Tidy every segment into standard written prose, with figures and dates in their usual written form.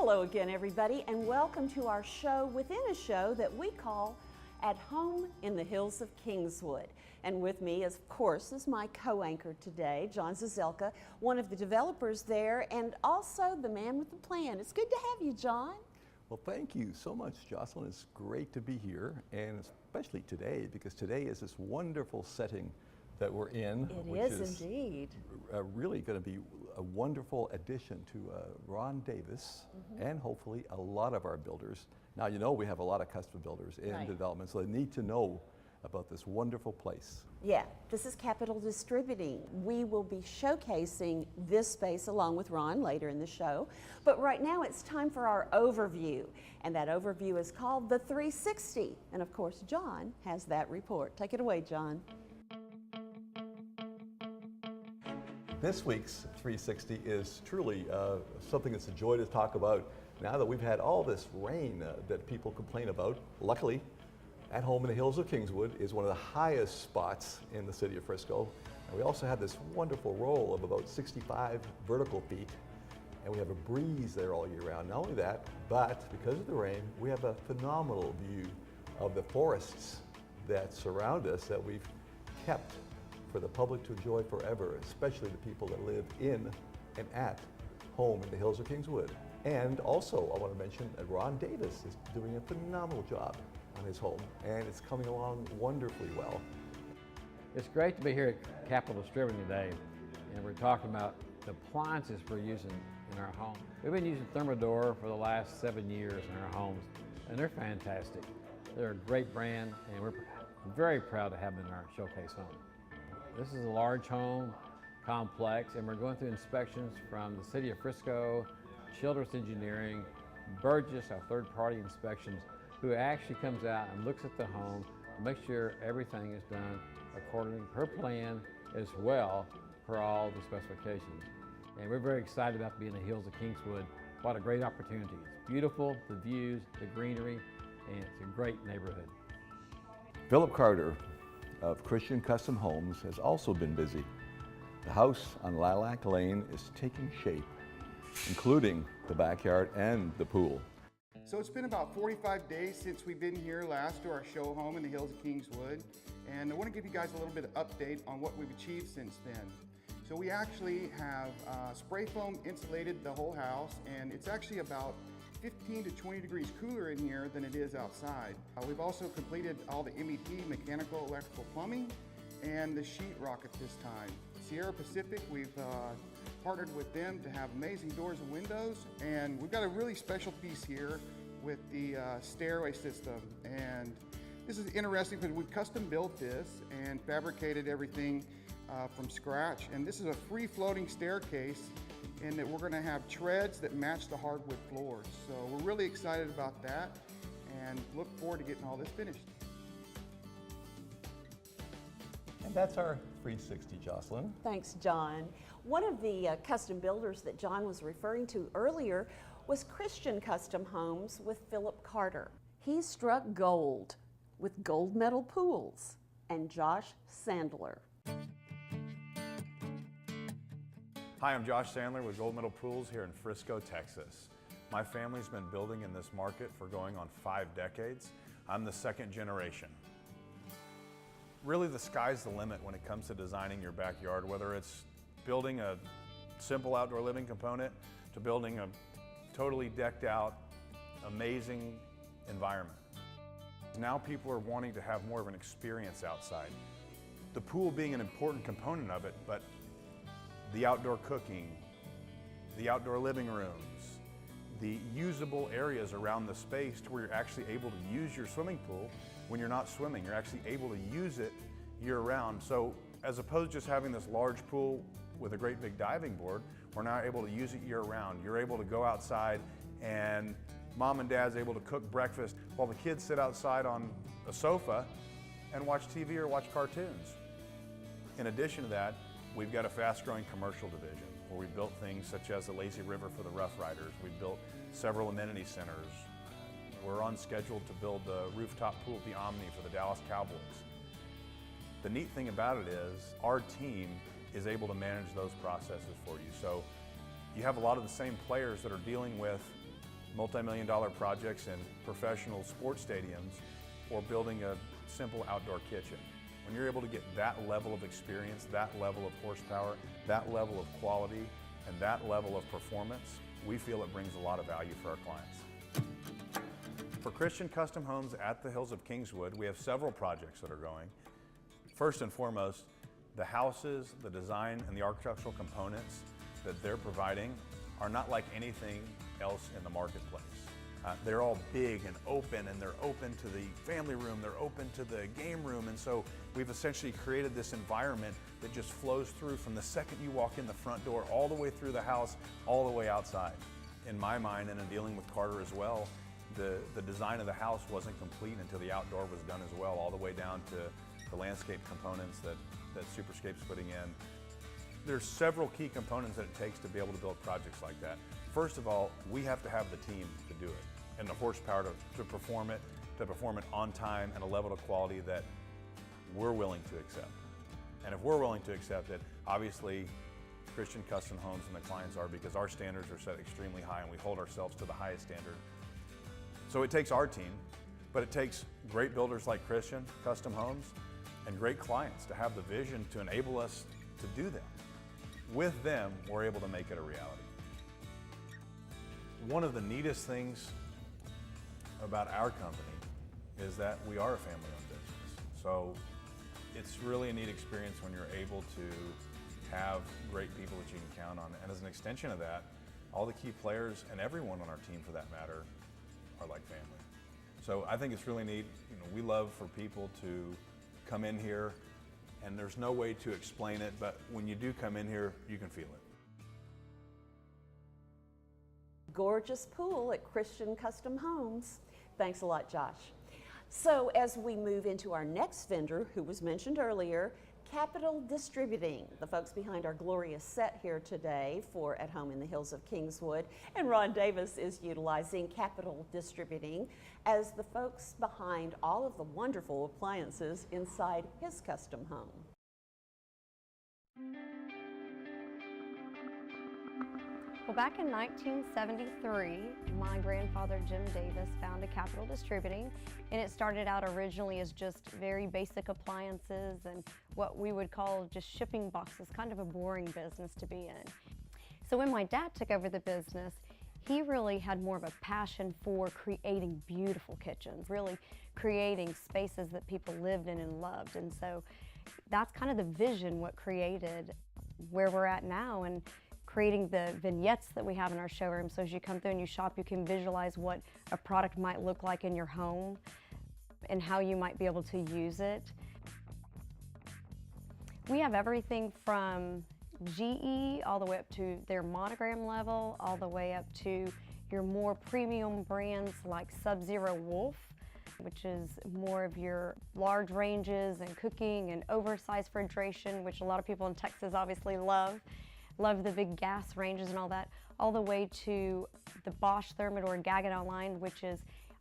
Hello again, everybody, and welcome to our show within a show that we call At Home in the Hills of Kingswood. And with me, of course, is my co-anchor today, John Zazelka, one of the developers there, and also the man with the plan. It's good to have you, John. Well, thank you so much, Jocelyn. It's great to be here, and especially today, because today is this wonderful setting that we're in. It is indeed. Really going to be a wonderful addition to Ron Davis and hopefully a lot of our builders. Now, you know, we have a lot of custom builders in development, so they need to know about this wonderful place. Yeah, this is Capital Distributing. We will be showcasing this space along with Ron later in the show. But right now it's time for our overview. And that overview is called the 360. And of course, John has that report. Take it away, John. This week's 360 is truly something that's a joy to talk about now that we've had all this rain that people complain about. Luckily, At Home in the Hills of Kingswood is one of the highest spots in the city of Frisco. And we also have this wonderful roll of about 65 vertical feet, and we have a breeze there all year round. Not only that, but because of the rain, we have a phenomenal view of the forests that surround us that we've kept for the public to enjoy forever, especially the people that live in and at home in the Hills of Kingswood. And also, I want to mention that Ron Davis is doing a phenomenal job on his home, and it's coming along wonderfully well. It's great to be here at Capital Distributing today, and we're talking about the appliances we're using in our home. We've been using Thermador for the last 7 years in our homes, and they're fantastic. They're a great brand, and we're very proud to have them in our showcase home. This is a large home complex, and we're going through inspections from the City of Frisco, Childress Engineering, Burgess, our third-party inspections, who actually comes out and looks at the home to make sure everything is done according to her plan as well for all the specifications. And we're very excited about being in the Hills of Kingswood. What a great opportunity. It's beautiful, the views, the greenery, and it's a great neighborhood. Philip Carter of Christian Custom Homes has also been busy. The house on Lilac Lane is taking shape, including the backyard and the pool. So it's been about 45 days since we've been here last to our show home in the Hills of Kingswood, and I want to give you guys a little bit of update on what we've achieved since then. So we actually have spray foam insulated the whole house, and it's actually about 15 to 20 degrees cooler in here than it is outside. We've also completed all the MEP, mechanical, electrical, plumbing, and the sheetrock at this time. Sierra Pacific, we've partnered with them to have amazing doors and windows, and we've got a really special piece here with the stairway system. And this is interesting because we've custom built this and fabricated everything from scratch. And this is a free floating staircase, and that we're going to have treads that match the hardwood floors. So we're really excited about that and look forward to getting all this finished. And that's our 360, Jocelyn. Thanks, John. One of the custom builders that John was referring to earlier was Christian Custom Homes with Philip Carter. He struck gold with Gold Medal Pools and Josh Sandler. Hi, I'm Josh Sandler with Gold Medal Pools here in Frisco, Texas. My family's been building in this market for going on 5 decades. I'm the second generation. Really, the sky's the limit when it comes to designing your backyard, whether it's building a simple outdoor living component to building a totally decked out, amazing environment. Now people are wanting to have more of an experience outside. The pool being an important component of it, but the outdoor cooking, the outdoor living rooms, the usable areas around the space to where you're actually able to use your swimming pool when you're not swimming. You're actually able to use it year-round. So as opposed to just having this large pool with a great big diving board, we're now able to use it year-round. You're able to go outside and mom and dad's able to cook breakfast while the kids sit outside on a sofa and watch TV or watch cartoons. In addition to that, we've got a fast-growing commercial division where we built things such as the Lazy River for the Rough Riders. We've built several amenity centers. We're on schedule to build the rooftop pool at the Omni for the Dallas Cowboys. The neat thing about it is our team is able to manage those processes for you. So you have a lot of the same players that are dealing with multi-million-dollar projects in professional sports stadiums, or building a simple outdoor kitchen. When you're able to get that level of experience, that level of horsepower, that level of quality, and that level of performance, we feel it brings a lot of value for our clients. For Christian Custom Homes at the Hills of Kingswood, we have several projects that are going. First and foremost, the houses, the design, and the architectural components that they're providing are not like anything else in the marketplace. They're all big and they're open to the family room, they're open to the game room, and so we've essentially created this environment that just flows through from the second you walk in the front door, all the way through the house, all the way outside. In my mind, and in dealing with Carter as well, the design of the house wasn't complete until the outdoor was done as well, all the way down to the landscape components that Superscape's putting in. There's several key components that it takes to be able to build projects like that. First of all, we have to have the team to do it, and the horsepower to perform it on time and a level of quality that we're willing to accept. And if we're willing to accept it, obviously Christian Custom Homes and the clients are, because our standards are set extremely high and we hold ourselves to the highest standard. So it takes our team, but it takes great builders like Christian Custom Homes and great clients to have the vision to enable us to do them. With them, we're able to make it a reality. One of the neatest things about our company is that we are a family-owned business. So it's really a neat experience when you're able to have great people that you can count on. And as an extension of that, all the key players and everyone on our team for that matter are like family. So I think it's really neat. You know, we love for people to come in here, and there's no way to explain it, but when you do come in here, you can feel it. Gorgeous pool at Christian Custom Homes. Thanks a lot, Josh. So as we move into our next vendor, who was mentioned earlier, Capital Distributing, the folks behind our glorious set here today for At Home in the Hills of Kingswood. And Ron Davis is utilizing Capital Distributing as the folks behind all of the wonderful appliances inside his custom home. Well, back in 1973, my grandfather, Jim Davis, founded Capital Distributing, and it started out originally as just very basic appliances and what we would call just shipping boxes, kind of a boring business to be in. So when my dad took over the business, he really had more of a passion for creating beautiful kitchens, really creating spaces that people lived in and loved. And so that's kind of the vision, what created where we're at now, and creating the vignettes that we have in our showroom. So as you come through and you shop, you can visualize what a product might look like in your home and how you might be able to use it. We have everything from GE all the way up to their monogram level, all the way up to your more premium brands like Sub-Zero Wolf, which is more of your large ranges and cooking and oversized refrigeration, which a lot of people in Texas obviously love the big gas ranges and all that, all the way to the Bosch Thermador Gaggenau line, which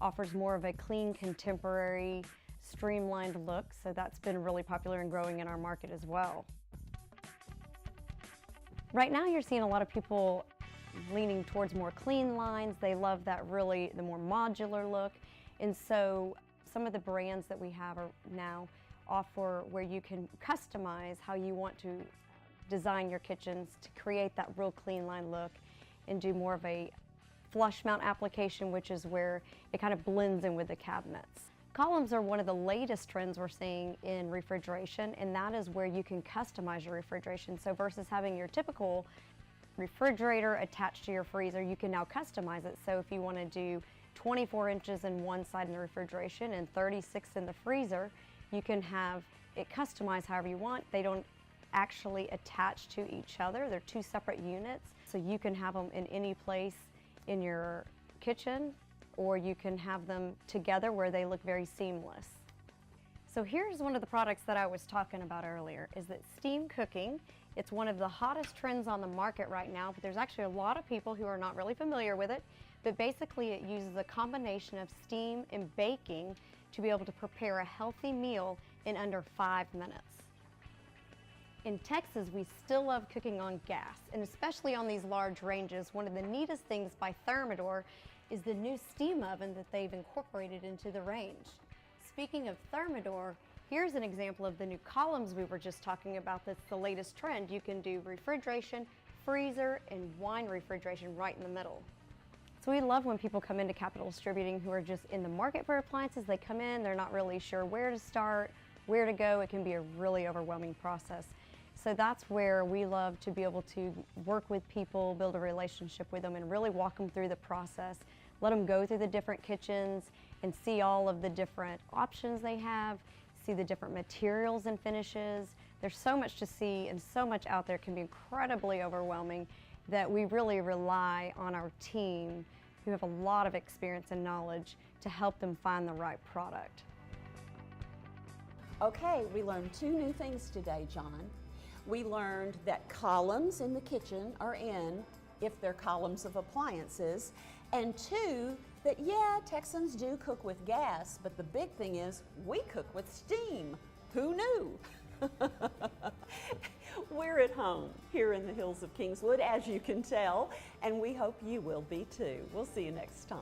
offers more of a clean, contemporary, streamlined look. So that's been really popular and growing in our market as well. Right now you're seeing a lot of people leaning towards more clean lines. They love that the more modular look. And so some of the brands that we have now offer where you can customize how you want to design your kitchens to create that real clean line look and do more of a flush mount application, which is where it kind of blends in with the cabinets. Columns are one of the latest trends we're seeing in refrigeration, and that is where you can customize your refrigeration. So versus having your typical refrigerator attached to your freezer, you can now customize it. So if you want to do 24 inches in one side in the refrigeration and 36 in the freezer, you can have it customized however you want. They don't actually attach to each other. They're two separate units, so you can have them in any place in your kitchen, or you can have them together where they look very seamless. So here's one of the products that I was talking about earlier, is that steam cooking. It's one of the hottest trends on the market right now, but there's actually a lot of people who are not really familiar with it. But basically it uses a combination of steam and baking to be able to prepare a healthy meal in under 5 minutes. In Texas, we still love cooking on gas, and especially on these large ranges. One of the neatest things by Thermador is the new steam oven that they've incorporated into the range. Speaking of Thermador, here's an example of the new columns we were just talking about. That's the latest trend. You can do refrigeration, freezer, and wine refrigeration right in the middle. So we love when people come into Capital Distributing who are just in the market for appliances. They come in, they're not really sure where to start, where to go. It can be a really overwhelming process. So that's where we love to be able to work with people, build a relationship with them, and really walk them through the process. Let them go through the different kitchens and see all of the different options they have, see the different materials and finishes. There's so much to see and so much out there. It can be incredibly overwhelming that we really rely on our team who have a lot of experience and knowledge to help them find the right product. Okay, we learned 2 new things today, John. We learned that columns in the kitchen are in if they're columns of appliances, and 2, that yeah, Texans do cook with gas, but the big thing is we cook with steam. Who knew? We're at home here in the hills of Kingswood, as you can tell, and we hope you will be too. We'll see you next time.